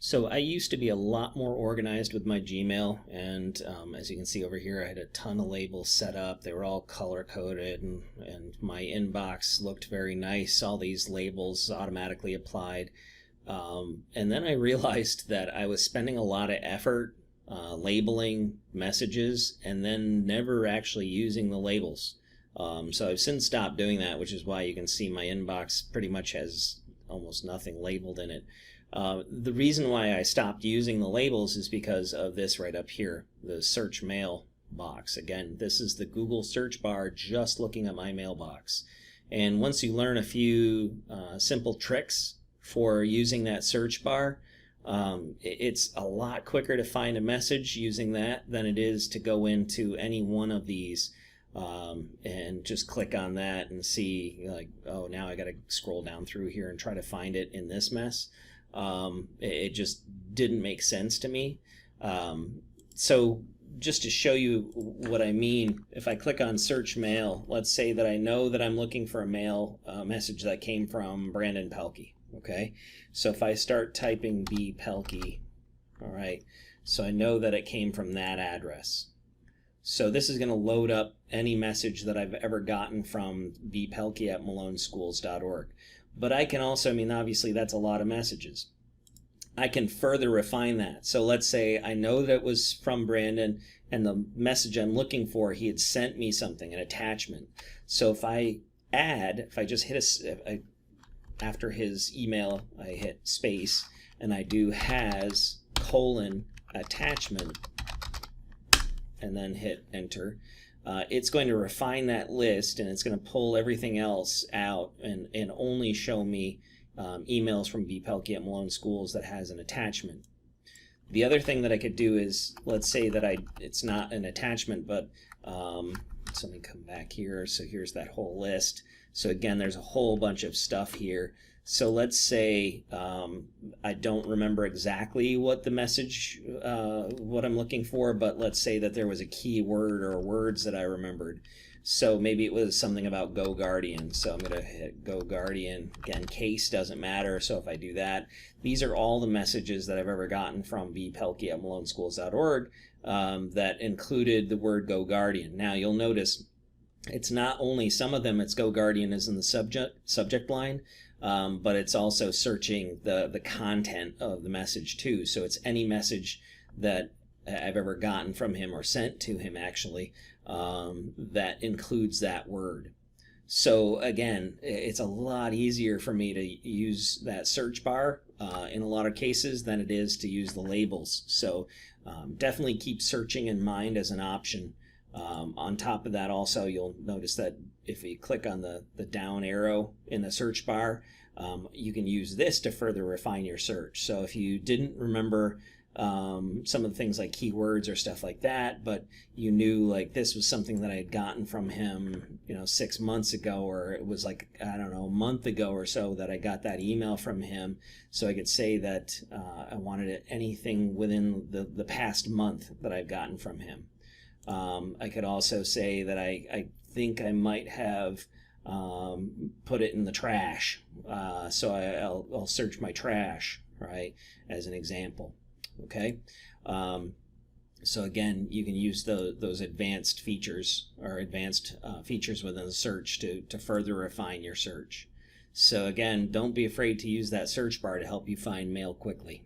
So I used to be a lot more organized with my Gmail, and as you can see over here, I had a ton of labels set up. They were all color coded, and my inbox looked very nice. All these labels automatically applied. And then I realized that I was spending a lot of effort labeling messages and then never actually using the labels. So I've since stopped doing that, which is why you can see my inbox pretty much has almost nothing labeled in it. The reason why I stopped using the labels is because of this right up here, the search mail box. Again, this is the Google search bar just looking at my mailbox. And once you learn a few simple tricks for using that search bar, it's a lot quicker to find a message using that than it is to go into any one of these and just click on that and see, like, oh, now I got to scroll down through here and try to find it in this mess. It just didn't make sense to me. So just to show you what I mean, if I click on search mail, let's say that I know that I'm looking for a mail message that came from Brandon Pelkey. Okay, so if I start typing B Pelkey, all right, so I know that it came from that address. So this is going to load up any message that I've ever gotten from bpelkey@maloneschools.org. But I can also, I mean, obviously that's a lot of messages. I can further refine that. So let's say I know that it was from Brandon, and the message I'm looking for, he had sent me something, an attachment. So if I just hit after his email, I hit space, and I do has : attachment, and then hit enter. It's going to refine that list, and it's going to pull everything else out and only show me emails from bpelkey@Malone Schools that has an attachment. The other thing that I could do is, let's say that it's not an attachment, but so let me come back here. So here's that whole list. So again, there's a whole bunch of stuff here. So let's say I don't remember exactly what the message, what I'm looking for, but let's say that there was a keyword or words that I remembered. So maybe it was something about GoGuardian. So I'm going to hit GoGuardian. Again, case doesn't matter. So if I do that, these are all the messages that I've ever gotten from bpelkey@maloneschools.org that included the word GoGuardian. Now you'll notice it's not only some of them, it's GoGuardian is in the subject line, but it's also searching the content of the message too. So it's any message that I've ever gotten from him or sent to him actually that includes that word. So again, it's a lot easier for me to use that search bar in a lot of cases than it is to use the labels. So definitely keep searching in mind as an option. On top of that, also, you'll notice that if you click on the down arrow in the search bar, you can use this to further refine your search. So if you didn't remember some of the things like keywords or stuff like that, but you knew like this was something that I had gotten from him, 6 months ago, or it was like, I don't know, a month ago or so that I got that email from him. So I could say that I wanted anything within the past month that I've gotten from him. I could also say that I think I might have put it in the trash. So I'll search my trash, right, as an example. Okay. So again, you can use those advanced features or advanced features within the search to further refine your search. So again, don't be afraid to use that search bar to help you find mail quickly.